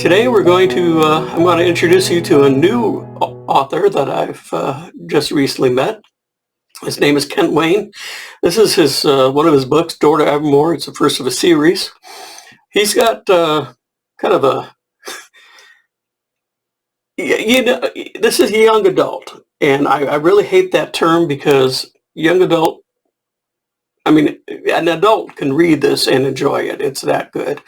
Today I'm going to introduce you to a new author that I've just recently met. His name is Kent Wayne. This is one of his books, Door to Evermoor. It's the first of a series. He's got kind of a, this is a young adult. And I really hate that term because young adult, an adult can read this and enjoy it. It's that good.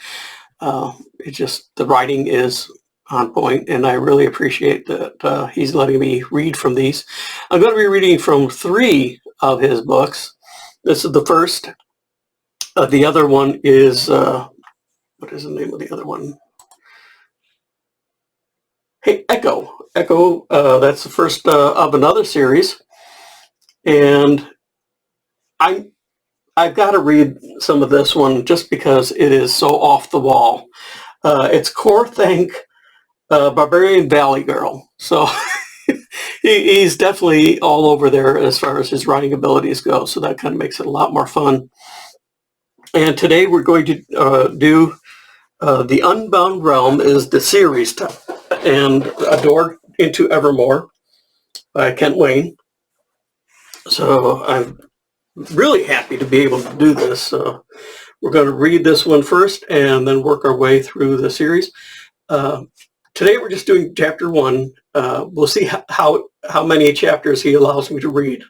The writing is on point, and I really appreciate that he's letting me read from these. I'm going to be reading from 3 of his books. This is the first. The other one is, what is the name of the other one? Hey, Echo. Echo, that's the first of another series. And I've got to read some of this one just because it is so off the wall. It's Core Thank Barbarian Valley Girl. So he's definitely all over there as far as his writing abilities go. So that kind of makes it a lot more fun. And today we're going to do The Unbound Realm is the series and A Door into Evermoor by Kent Wayne. So I'm really happy to be able to do this. We're going to read this one first and then work our way through the series. Today we're just doing chapter 1. We'll see how many chapters he allows me to read.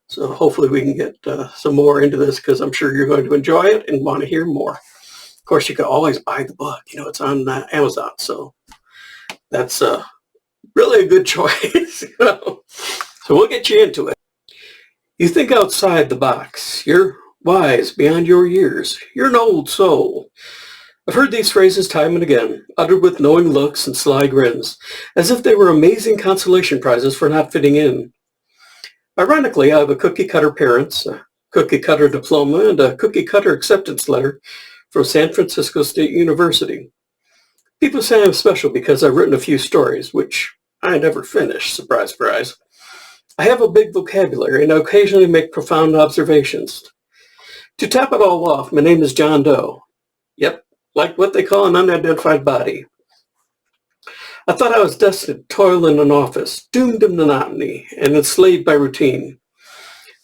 So hopefully we can get some more into this because I'm sure you're going to enjoy it and want to hear more. Of course, you can always buy the book. It's on Amazon. So that's really a good choice. So we'll get you into it. You think outside the box. You're wise beyond your years. You're an old soul. I've heard these phrases time and again, uttered with knowing looks and sly grins, as if they were amazing consolation prizes for not fitting in. Ironically, I have a cookie-cutter parents, a cookie-cutter diploma, and a cookie-cutter acceptance letter from San Francisco State University. People say I'm special because I've written a few stories, which I never finished, surprise, surprise. I have a big vocabulary and I occasionally make profound observations. To top it all off, my name is Jon Dough. Yep, like what they call an unidentified body. I thought I was destined to toil in an office, doomed to monotony and enslaved by routine.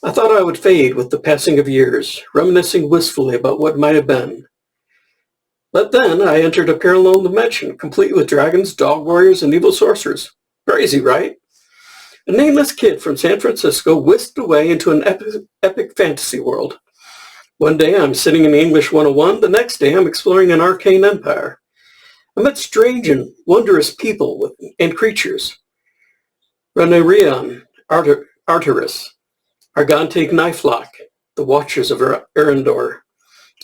I thought I would fade with the passing of years, reminiscing wistfully about what might have been. But then I entered a parallel dimension, complete with dragons, dog warriors, and evil sorcerers. Crazy, right? A nameless kid from San Francisco whisked away into an epic fantasy world. One day I'm sitting in English 101, the next day I'm exploring an arcane empire. I met strange and wondrous people and creatures. Ranarion, Arteris, Argante Knifelock, the Watchers of Erendor.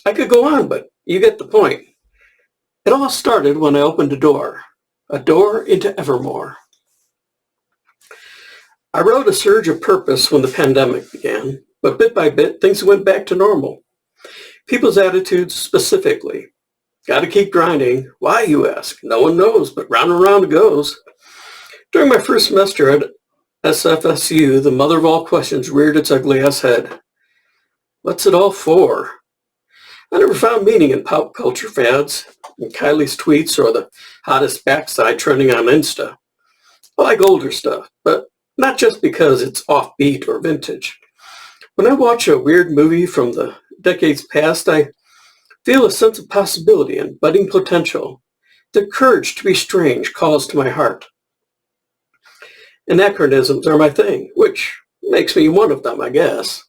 I could go on, but you get the point. It all started when I opened a door into Evermoor. I rode a surge of purpose when the pandemic began, but bit by bit, things went back to normal. People's attitudes specifically. Got to keep grinding. Why, you ask? No one knows, but round and round it goes. During my first semester at SFSU, the mother of all questions reared its ugly ass head. What's it all for? I never found meaning in pop culture fads, in Kylie's tweets, or the hottest backside trending on Insta. I like older stuff, but not just because it's offbeat or vintage. When I watch a weird movie from the decades past, I feel a sense of possibility and budding potential. The courage to be strange calls to my heart. Anachronisms are my thing, which makes me one of them, I guess.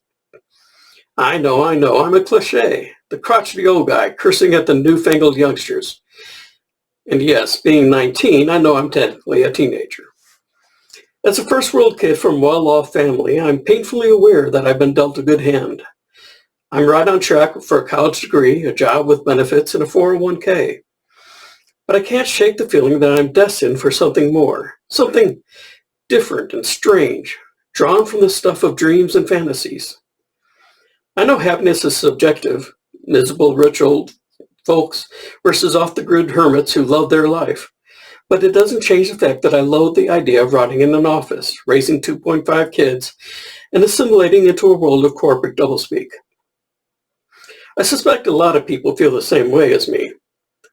I know, I'm a cliche. The crotchety old guy cursing at the newfangled youngsters. And yes, being 19, I know I'm technically a teenager. As a first-world kid from a well-off family, I'm painfully aware that I've been dealt a good hand. I'm right on track for a college degree, a job with benefits, and a 401k. But I can't shake the feeling that I'm destined for something more, something different and strange, drawn from the stuff of dreams and fantasies. I know happiness is subjective, miserable rich old folks versus off-the-grid hermits who love their life. But it doesn't change the fact that I loathe the idea of rotting in an office, raising 2.5 kids, and assimilating into a world of corporate doublespeak. I suspect a lot of people feel the same way as me.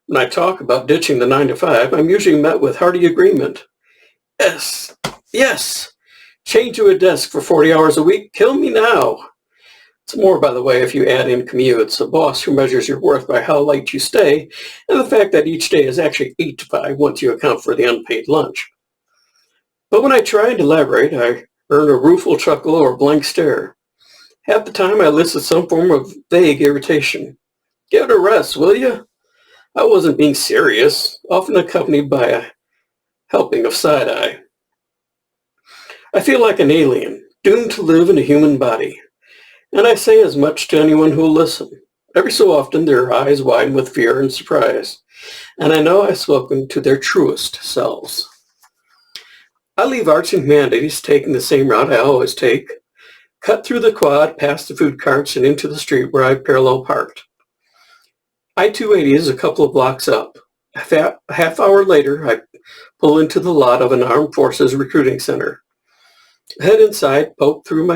When I talk about ditching the 9 to 5, I'm usually met with hearty agreement. Yes, yes, chained to a desk for 40 hours a week, kill me now. It's more, by the way, if you add in commutes, a boss who measures your worth by how late you stay, and the fact that each day is actually 8 to 5 once you account for the unpaid lunch. But when I try and elaborate, I earn a rueful chuckle or a blank stare. Half the time I elicit some form of vague irritation. Give it a rest, will you? I wasn't being serious, often accompanied by a helping of side-eye. I feel like an alien, doomed to live in a human body. And I say as much to anyone who will listen. Every so often their eyes widen with fear and surprise, and I know I've spoken to their truest selves. I leave arts and humanities taking the same route I always take, cut through the quad, past the food carts, and into the street where I parallel parked. I-280 is a couple of blocks up. A half hour later, I pull into the lot of an armed forces recruiting center. I head inside, poke through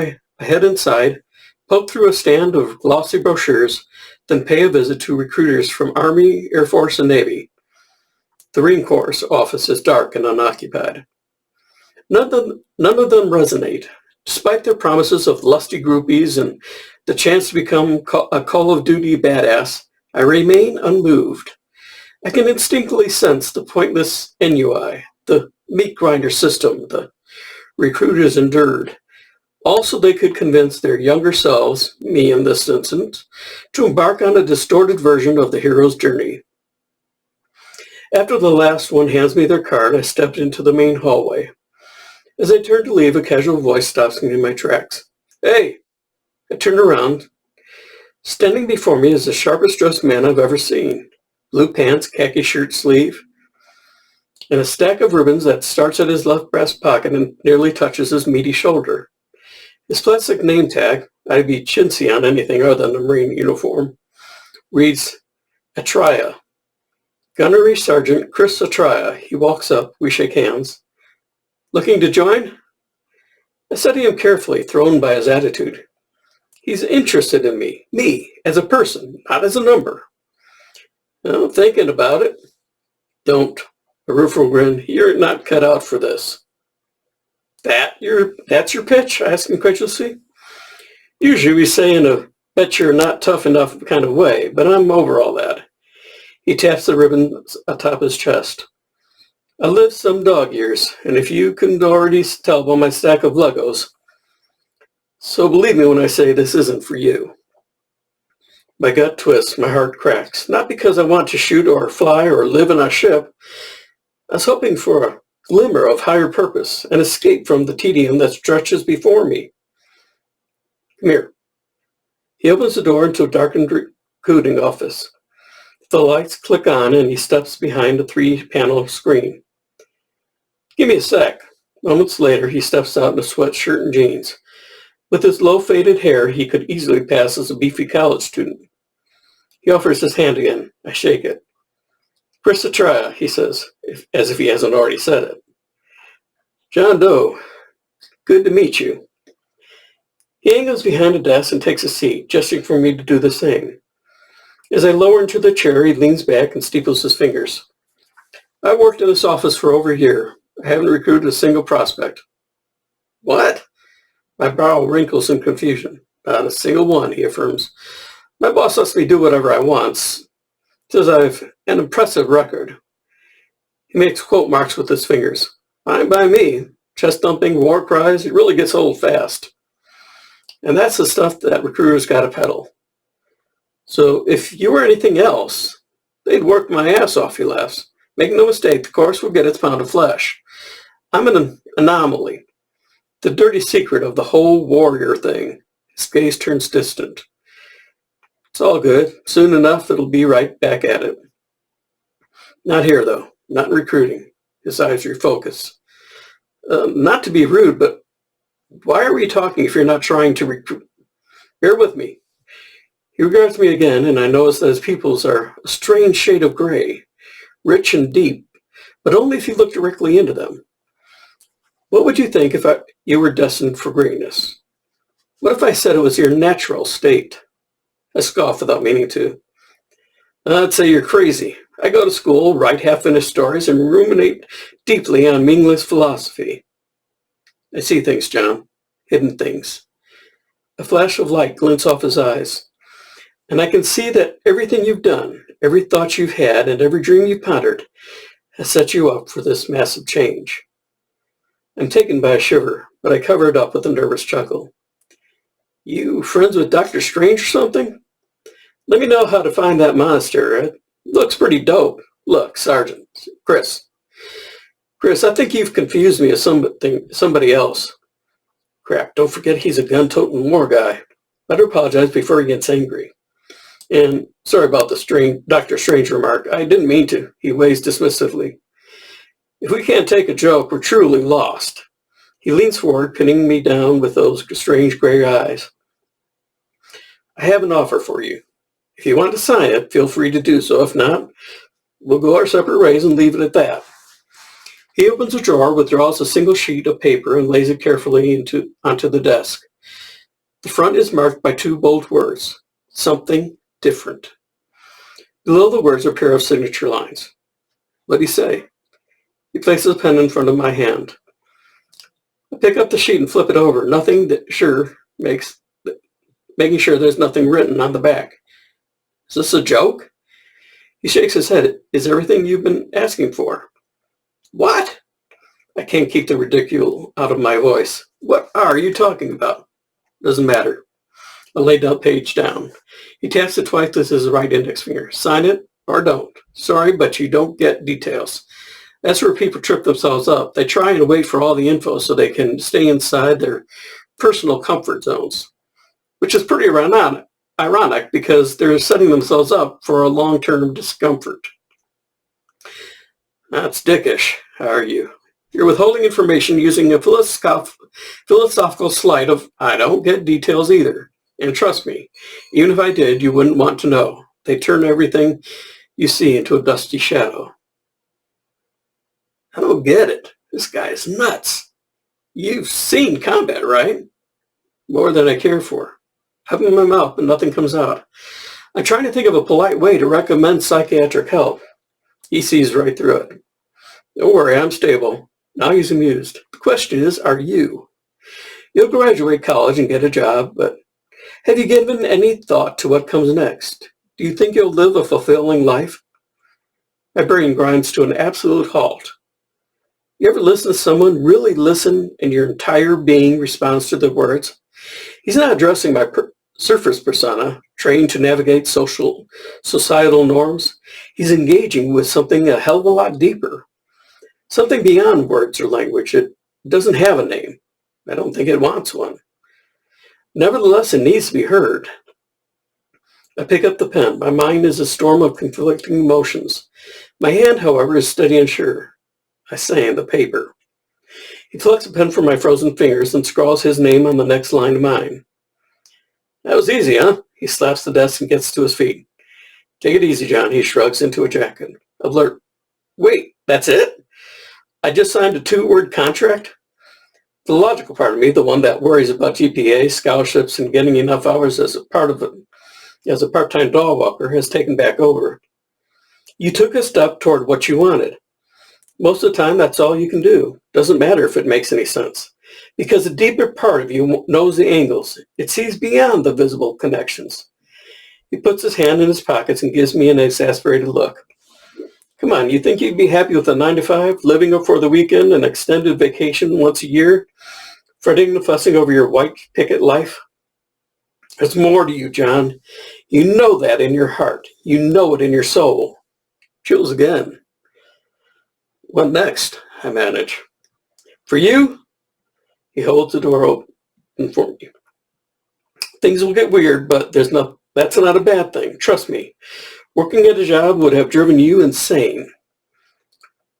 a stand of glossy brochures, then pay a visit to recruiters from Army, Air Force, and Navy. The Marine Corps office is dark and unoccupied. None of them resonate. Despite their promises of lusty groupies and the chance to become a Call of Duty badass, I remain unmoved. I can instinctively sense the pointless ennui, the meat grinder system the recruiters endured. Also, they could convince their younger selves, me in this instance, to embark on a distorted version of the hero's journey. After the last one hands me their card, I stepped into the main hallway. As I turn to leave, a casual voice stops me in my tracks. Hey! I turn around. Standing before me is the sharpest dressed man I've ever seen. Blue pants, khaki shirt sleeve, and a stack of ribbons that starts at his left breast pocket and nearly touches his meaty shoulder. His plastic name tag, I'd be chintzy on anything other than a Marine uniform, reads Atria. Gunnery Sergeant Chris Atria. He walks up, we shake hands. Looking to join? I study him carefully, thrown by his attitude. He's interested in me as a person, not as a number. Well, thinking about it. Don't. A rueful grin. You're not cut out for this. That's your pitch? I ask incredulously. Usually we say in a bet you're not tough enough kind of way, but I'm over all that. He taps the ribbons atop his chest. I lived some dog years, and if you couldn't already tell by my stack of Legos, so believe me when I say this isn't for you. My gut twists, my heart cracks, not because I want to shoot or fly or live in a ship. I was hoping for a glimmer of higher purpose, an escape from the tedium that stretches before me. Come here. He opens the door into a darkened recruiting office. The lights click on and he steps behind a 3-panel screen. Give me a sec. Moments later, he steps out in a sweatshirt and jeans. With his low faded hair, he could easily pass as a beefy college student. He offers his hand again. I shake it. Chris Atria, he says, as if he hasn't already said it. Jon Dough, good to meet you. He angles behind a desk and takes a seat, gesturing for me to do the same. As I lower into the chair, he leans back and steeples his fingers. I've worked in this office for over a year. I haven't recruited a single prospect. What? My brow wrinkles in confusion. Not a single one, he affirms. My boss lets me do whatever I want. Says I've an impressive record. He makes quote marks with his fingers. Fine by me. Chest thumping, war cries, it really gets old fast. And that's the stuff that recruiters gotta peddle. So if you were anything else, they'd work my ass off, he laughs. Make no mistake, the course will get its pound of flesh. I'm an anomaly. The dirty secret of the whole warrior thing. His gaze turns distant. It's all good. Soon enough, it'll be right back at it. Not here, though. Not in recruiting. His eyes refocus. Not to be rude, but why are we talking if you're not trying to recruit? Bear with me. He regards me again, and I notice that his pupils are a strange shade of gray, rich and deep, but only if you look directly into them. What would you think if you were destined for greatness? What if I said it was your natural state? I scoff without meaning to. I'd say you're crazy, I go to school, write half-finished stories, and ruminate deeply on meaningless philosophy. I see things, Jon. Hidden things. A flash of light glints off his eyes. And I can see that everything you've done, every thought you've had, and every dream you've pondered has set you up for this massive change. I'm taken by a shiver, but I cover it up with a nervous chuckle. You friends with Dr. Strange or something? Let me know how to find that monastery. It looks pretty dope. Look, Sergeant. Chris. Chris, I think you've confused me as somebody else. Crap, don't forget he's a gun-toting war guy. Better apologize before he gets angry. And sorry about the Dr. Strange remark. I didn't mean to, he weighs dismissively. If we can't take a joke, we're truly lost. He leans forward, pinning me down with those strange gray eyes. I have an offer for you. If you want to sign it, feel free to do so. If not, we'll go our separate ways and leave it at that. He opens a drawer, withdraws a single sheet of paper, and lays it carefully onto the desk. The front is marked by two bold words, something different. Below the words are a pair of signature lines. What do you say? He places a pen in front of my hand. I pick up the sheet and flip it over, making sure there's nothing written on the back. Is this a joke? He shakes his head. Is everything you've been asking for? What? I can't keep the ridicule out of my voice. What are you talking about? Doesn't matter. I lay the page down. He taps it twice with his right index finger. Sign it or don't. Sorry, but you don't get details. That's where people trip themselves up. They try and wait for all the info so they can stay inside their personal comfort zones, which is pretty ironic because they're setting themselves up for a long-term discomfort. That's dickish. How are you? You're withholding information using a philosophical sleight of, I don't get details either. And trust me, even if I did, you wouldn't want to know. They turn everything you see into a dusty shadow. I don't get it. This guy is nuts. You've seen combat, right? More than I care for. I open my mouth, but nothing comes out. I'm trying to think of a polite way to recommend psychiatric help. He sees right through it. Don't worry, I'm stable. Now he's amused. The question is, are you? You'll graduate college and get a job, but have you given any thought to what comes next? Do you think you'll live a fulfilling life? My brain grinds to an absolute halt. You ever listen to someone really listen and your entire being responds to their words? He's not addressing my surface persona, trained to navigate societal norms. He's engaging with something a hell of a lot deeper. Something beyond words or language. It doesn't have a name. I don't think it wants one. Nevertheless, it needs to be heard. I pick up the pen. My mind is a storm of conflicting emotions. My hand, however, is steady and sure. I sand the paper. He plucks a pen from my frozen fingers and scrawls his name on the next line of mine. That was easy, huh? He slaps the desk and gets to his feet. Take it easy, Jon. He shrugs into a jacket. Alert. Wait, that's it? I just signed a 2-word contract? The logical part of me, the one that worries about GPA, scholarships, and getting enough hours as a part-time dog walker, has taken back over. You took a step toward what you wanted. Most of the time, that's all you can do. Doesn't matter if it makes any sense. Because the deeper part of you knows the angles. It sees beyond the visible connections. He puts his hand in his pockets and gives me an exasperated look. Come on, you think you'd be happy with a 9-to-5, living up for the weekend, an extended vacation once a year, fretting and fussing over your white picket life? There's more to you, Jon. You know that in your heart. You know it in your soul. Chills again. What next? I manage. For you? He holds the door open for me. Things will get weird, but that's not a bad thing. Trust me. Working at a job would have driven you insane.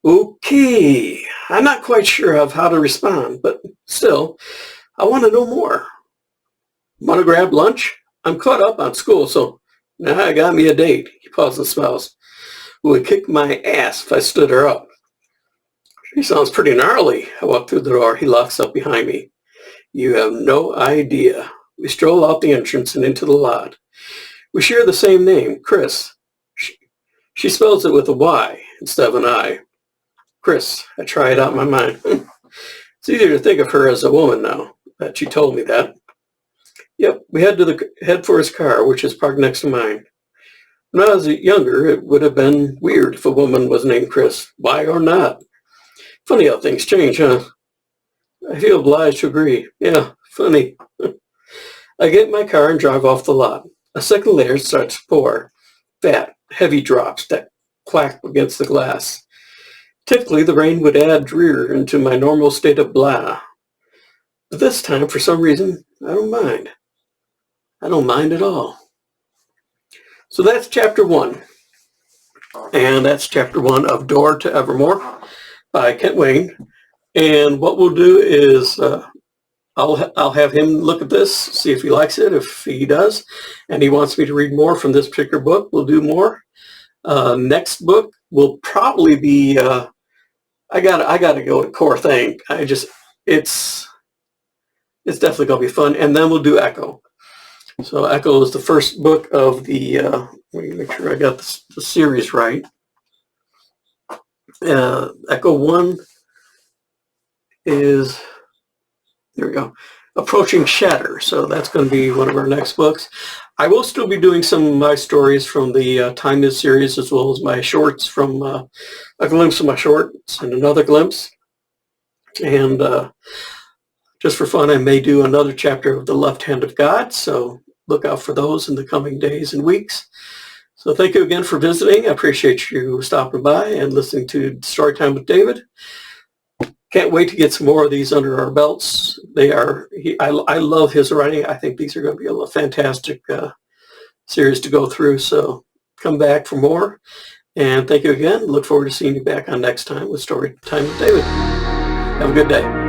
Okay. I'm not quite sure of how to respond, but still, I want to know more. Want to grab lunch? I'm caught up on school, so now I got me a date. He pauses and smiles. Who would kick my ass if I stood her up. She sounds pretty gnarly. I walk through the door. He locks up behind me. You have no idea. We stroll out the entrance and into the lot. We share the same name, Chris. She She spells it with a Y instead of an I. Chris, I try it out in my mind. It's easier to think of her as a woman now that she told me that. Yep, we head for his car, which is parked next to mine. When I was younger, it would have been weird if a woman was named Chris. Why or not? Funny how things change, huh? I feel obliged to agree. Yeah, funny. I get in my car and drive off the lot. A second later, it starts to pour. Fat, heavy drops that clack against the glass. Typically, the rain would add drear into my normal state of blah. But this time, for some reason, I don't mind. I don't mind at all. So that's chapter 1. And that's chapter 1 of Door to Evermoor by Kent Wayne. And what we'll do is I'll have him look at this, see if he likes it. If he does, and he wants me to read more from this particular book, we'll do more. Next book will probably be I gotta go with Core Thing. It's definitely gonna be fun. And then we'll do Echo. So Echo is the first book of the. Let me make sure I got the series right. Echo 1 is, there we go, Approaching Shatter. So that's going to be one of our next books. I will still be doing some of my stories from the Time Is series, as well as my shorts from A Glimpse of My Shorts and Another Glimpse. And just for fun, I may do another chapter of The Left Hand of God. So look out for those in the coming days and weeks. So thank you again for visiting. I appreciate you stopping by and listening to Storytime with David. Can't wait to get some more of these under our belts. I love his writing. I think these are going to be a fantastic series to go through. So come back for more. And thank you again. Look forward to seeing you back on next time with Storytime with David. Have a good day.